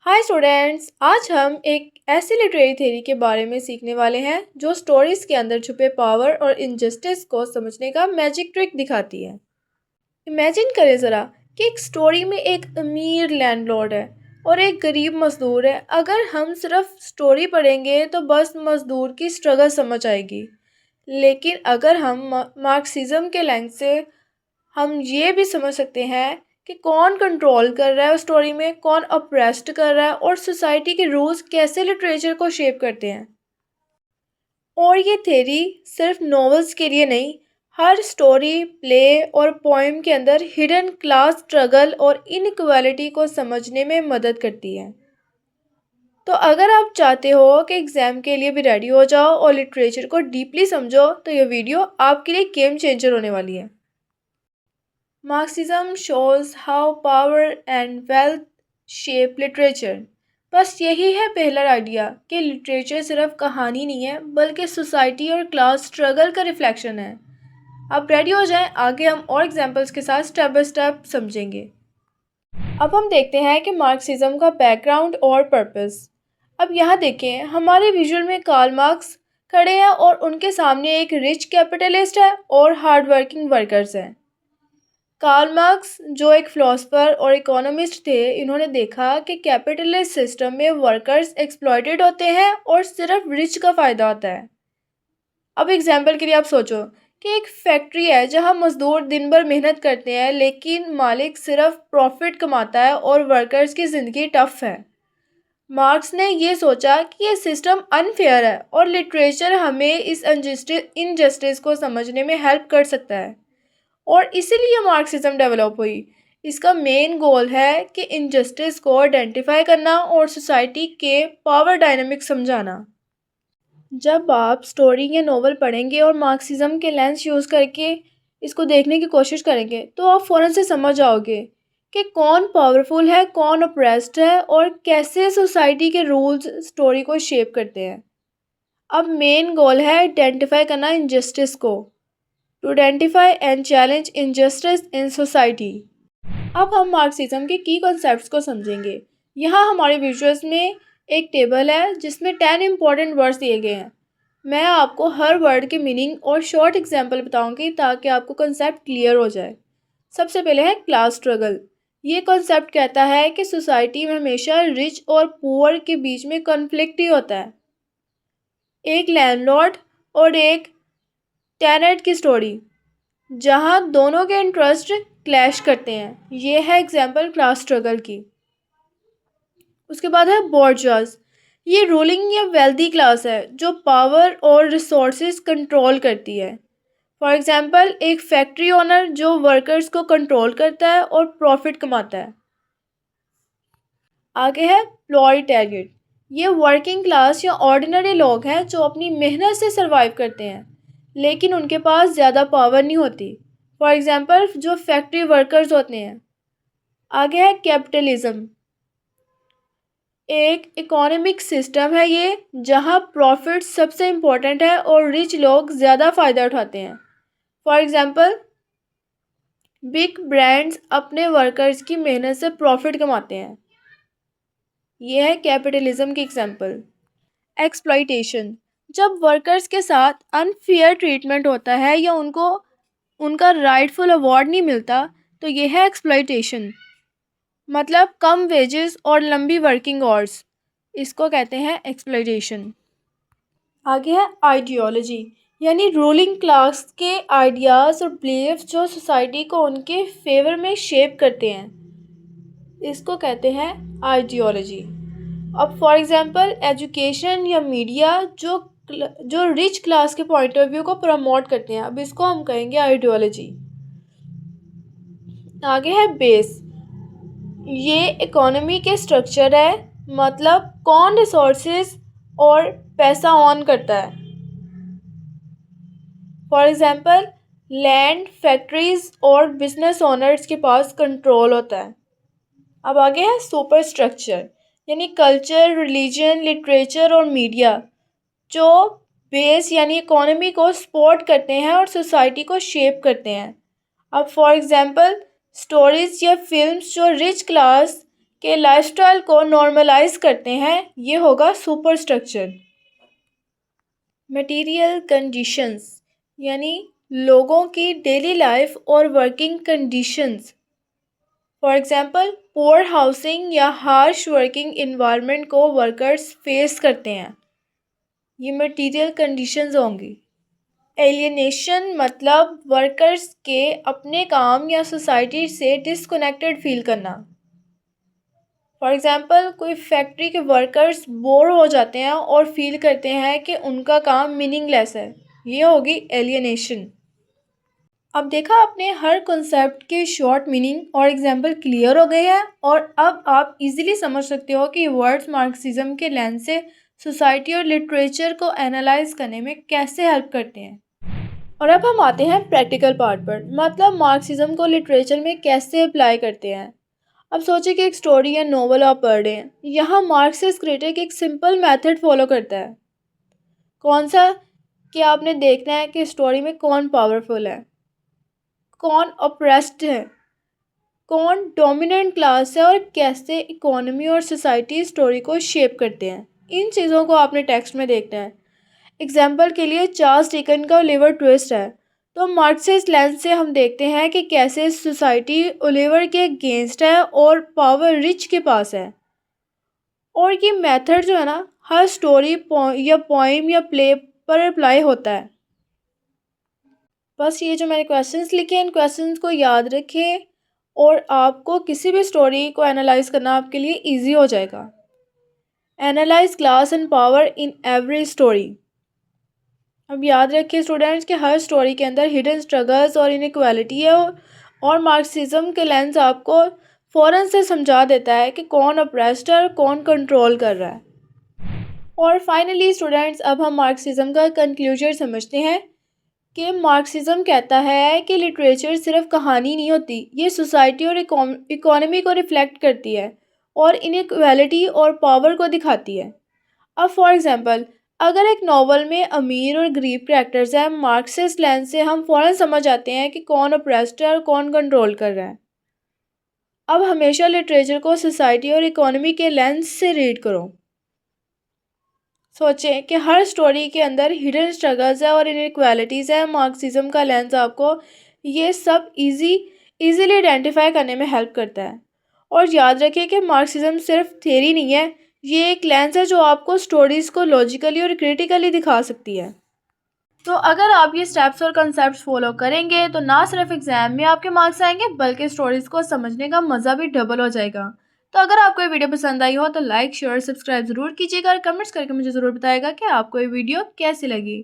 Hi students, आज हम एक ऐसी लिटरेरी थ्योरी के बारे में सीखने वाले हैं जो स्टोरीज के अंदर छुपे पावर और इनजस्टिस को समझने का मैजिक ट्रिक दिखाती है। इमेजिन करें ज़रा कि एक स्टोरी में एक अमीर लैंडलॉर्ड है और एक गरीब मजदूर है। अगर हम सिर्फ स्टोरी पढ़ेंगे तो बस मजदूर की स्ट्रगल समझ आएगी, लेकिन अगर हम मार्क्सिज्म के लेंस से हम ये भी समझ सकते हैं कि कौन कंट्रोल कर रहा है उस स्टोरी में, कौन अप्रेस्ड कर रहा है और सोसाइटी के रूल्स कैसे लिटरेचर को शेप करते हैं। और ये थ्योरी सिर्फ नॉवेल्स के लिए नहीं, हर स्टोरी, प्ले और पोएम के अंदर हिडन क्लास स्ट्रगल और इनइक्वालिटी को समझने में मदद करती है। तो अगर आप चाहते हो कि एग्ज़ाम के लिए भी रेडी हो जाओ और लिटरेचर को डीपली समझो, तो ये वीडियो आपके लिए गेम चेंजर होने वाली है। Marxism shows how power and wealth shape literature। बस यही है पहला आइडिया कि लिटरेचर सिर्फ कहानी नहीं है बल्कि सोसाइटी और क्लास स्ट्रगल का रिफ्लेक्शन है। आप रेडी हो जाएं, आगे हम और एग्जांपल्स के साथ स्टेप बाय स्टेप समझेंगे। अब हम देखते हैं कि मार्क्सिज्म का बैकग्राउंड और पर्पस। अब यहाँ देखें, हमारे विजुअल में कार्ल मार्क्स खड़े हैं और उनके सामने एक रिच कैपिटलिस्ट है और हार्ड वर्किंग वर्कर्स हैं। कार्ल मार्क्स जो एक फिलोसोफर और इकोनॉमिस्ट थे, इन्होंने देखा कि कैपिटलिस्ट सिस्टम में वर्कर्स एक्सप्लॉइटेड होते हैं और सिर्फ रिच का फ़ायदा होता है। अब एग्जांपल के लिए आप सोचो कि एक फैक्ट्री है जहां मजदूर दिन भर मेहनत करते हैं, लेकिन मालिक सिर्फ प्रॉफिट कमाता है और वर्कर्स की ज़िंदगी टफ है। मार्क्स ने ये सोचा कि ये सिस्टम अनफेयर है और लिटरेचर हमें इस इनजस्टिस को समझने में हेल्प कर सकता है, और इसीलिए मार्क्सिज्म डेवलप हुई। इसका मेन गोल है कि इनजस्टिस को आइडेंटिफाई करना और सोसाइटी के पावर डायनामिक्स समझाना। जब आप स्टोरी या नोवेल पढ़ेंगे और मार्क्सिज्म के लेंस यूज़ करके इसको देखने की कोशिश करेंगे, तो आप फ़ौरन से समझ जाओगे कि कौन पावरफुल है, कौन अप्रेस्ड है और कैसे सोसाइटी के रूल्स स्टोरी को शेप करते हैं। अब मेन गोल है आइडेंटिफाई करना इनजस्टिस को, to identify and challenge injustice in society. अब हम मार्क्सिज्म के की कॉन्सेप्ट्स को समझेंगे। यहाँ हमारे विजुअल्स में एक टेबल है जिसमें 10 इंपॉर्टेंट वर्ड्स दिए गए हैं। मैं आपको हर वर्ड के मीनिंग और शॉर्ट एग्जांपल बताऊंगी ताकि आपको कॉन्सेप्ट क्लियर हो जाए। सबसे पहले है क्लास स्ट्रगल। ये कॉन्सेप्ट कहता है कि सोसाइटी में हमेशा रिच और पुअर के बीच में कॉन्फ्लिक्ट ही होता है। एक लैंडलॉर्ड और एक टेनेंट की स्टोरी जहां दोनों के इंटरेस्ट क्लैश करते हैं। ये है एग्जाम्पल क्लास स्ट्रगल की। उसके बाद है बॉर्जर्स। ये रूलिंग या वेल्दी क्लास है जो पावर और रिसोर्सेज कंट्रोल करती है। फॉर एग्जाम्पल एक फैक्ट्री ओनर जो वर्कर्स को कंट्रोल करता है और प्रॉफिट कमाता है। आगे है प्रोलेटारिएट। ये वर्किंग क्लास या ऑर्डिनरी लोग हैं जो अपनी मेहनत से सरवाइव करते हैं, लेकिन उनके पास ज़्यादा पावर नहीं होती। फॉर एग्जांपल जो फैक्ट्री वर्कर्स होते हैं। आगे है कैपिटलिज्म। एक इकोनॉमिक सिस्टम है ये जहां प्रॉफिट सबसे इम्पोर्टेंट है और रिच लोग ज़्यादा फ़ायदा उठाते हैं। फॉर एग्जांपल बिग ब्रांड्स अपने वर्कर्स की मेहनत से प्रॉफिट कमाते हैं। ये है कैपिटलिज्म की एग्जांपल। एक्सप्लॉइटेशन। जब वर्कर्स के साथ अनफेयर ट्रीटमेंट होता है या उनको उनका राइटफुल अवार्ड नहीं मिलता, तो ये है एक्सप्लॉइटेशन। मतलब कम वेजेस और लंबी वर्किंग आवर्स, इसको कहते हैं एक्सप्लॉइटेशन। आगे है आइडियोलॉजी, यानी रूलिंग क्लास के आइडियाज़ और बिलीव्स जो सोसाइटी को उनके फेवर में शेप करते हैं, इसको कहते हैं आइडियोलॉजी। अब फॉर एग्जांपल एजुकेशन या मीडिया जो रिच क्लास के पॉइंट ऑफ व्यू को प्रमोट करते हैं, अब इसको हम कहेंगे आइडियोलॉजी। आगे है बेस। ये इकोनॉमी के स्ट्रक्चर है, मतलब कौन रिसोर्सेज और पैसा ऑन करता है। फॉर एग्जांपल लैंड, फैक्ट्रीज और बिजनेस ओनर्स के पास कंट्रोल होता है। अब आगे है सुपर स्ट्रक्चर, यानी कल्चर, रिलीजन, लिटरेचर और मीडिया जो बेस यानी इकोनॉमी को सपोर्ट करते हैं और सोसाइटी को शेप करते हैं। अब फॉर एग्जांपल स्टोरीज या फिल्म्स जो रिच क्लास के लाइफस्टाइल को नॉर्मलाइज करते हैं, ये होगा सुपर स्ट्रक्चर। मटेरियल कंडीशंस यानी लोगों की डेली लाइफ और working conditions. For example poor housing या हार्श वर्किंग इन्वायरमेंट को वर्कर्स फेस करते हैं, ये मटेरियल कंडीशंस होंगी। एलियनेशन मतलब वर्कर्स के अपने काम या सोसाइटी से डिसकनेक्टेड फील करना। फॉर एग्जांपल कोई फैक्ट्री के वर्कर्स बोर हो जाते हैं और फील करते हैं कि उनका काम मीनिंगलेस है, ये होगी एलियनेशन। अब देखा आपने हर कॉन्सेप्ट के शॉर्ट मीनिंग और एग्जांपल क्लियर हो गए हैं, और अब आप इजीली समझ सकते हो कि वर्ड्स मार्क्सिज्म के लेंस से सोसाइटी और लिटरेचर को एनालाइज करने में कैसे हेल्प करते हैं। और अब हम आते हैं प्रैक्टिकल पार्ट पर, मतलब मार्क्सिज्म को लिटरेचर में कैसे अप्लाई करते हैं। अब सोचिए कि एक स्टोरी या नोवेल आप पढ़ रहे हैं, यहाँ मार्क्सिस्ट क्रिटिक एक सिंपल मेथड फॉलो करता है। कौन सा? कि आपने देखना है कि स्टोरी में कौन पावरफुल है, कौन ऑप्रेस्ड है, कौन डोमिनेंट क्लास है, और कैसे इकोनॉमी और सोसाइटी स्टोरी को शेप करते हैं। इन चीज़ों को आपने टेक्स्ट में देखना है। एग्जाम्पल के लिए चार्ल्स डिकन का ओलिवर ट्विस्ट है, तो मार्क्सिस्ट लेंस से हम देखते हैं कि कैसे सोसाइटी ओलिवर के अगेंस्ट है और पावर रिच के पास है। और ये मेथड जो है ना, हर स्टोरी या पोइम या प्ले पर अप्लाई होता है। बस ये जो मैंने क्वेश्चंस लिखे हैं, इन क्वेश्चंस को याद रखें और आपको किसी भी स्टोरी को एनालाइज करना आपके लिए इजी हो जाएगा। Analyse class and power in every story. अब याद रखिए स्टूडेंट्स कि हर स्टोरी के अंदर हिडन स्ट्रगल्स और इनइक्वालिटी है, और मार्क्सिज्म के लेंस आपको फ़ौरन से समझा देता है कि कौन अप्रेस्ड है और कौन कंट्रोल कर रहा है। और फाइनली स्टूडेंट्स, अब हम मार्क्सिज्म का कंक्लूजन समझते हैं कि मार्क्सिज्म कहता है कि लिटरेचर सिर्फ कहानी नहीं होती, ये सोसाइटी और इकोनॉमी को रिफ्लेक्ट करती है और इनइक्वालिटी और पावर को दिखाती है। अब फॉर एग्जांपल, अगर एक नॉवल में अमीर और गरीब कैरेक्टर्स हैं, मार्क्सिस्ट लेंस से हम फ़ौरन समझ आते हैं कि कौन अप्रेस्ड है और कौन कंट्रोल कर रहा है। अब हमेशा लिटरेचर को सोसाइटी और इकोनॉमी के लेंस से रीड करो। सोचें कि हर स्टोरी के अंदर हिडन स्ट्रगल्स है और इनइक्वालिटीज़ है। मार्क्सिज्म का लेंस आपको ये सब इजीली आइडेंटिफाई करने में हेल्प करता है। और याद रखिए कि मार्क्सिज्म सिर्फ थ्योरी नहीं है, ये एक लेंस है जो आपको स्टोरीज़ को लॉजिकली और क्रिटिकली दिखा सकती है। तो अगर आप ये स्टेप्स और कंसेप्ट्स फॉलो करेंगे तो ना सिर्फ एग्जाम में आपके मार्क्स आएंगे, बल्कि स्टोरीज़ को समझने का मज़ा भी डबल हो जाएगा। तो अगर आपको ये वीडियो पसंद आई हो तो लाइक शेयर सब्सक्राइब ज़रूर कीजिएगा और कमेंट्स करके मुझे ज़रूर बताएगा कि आपको ये वीडियो कैसी लगी।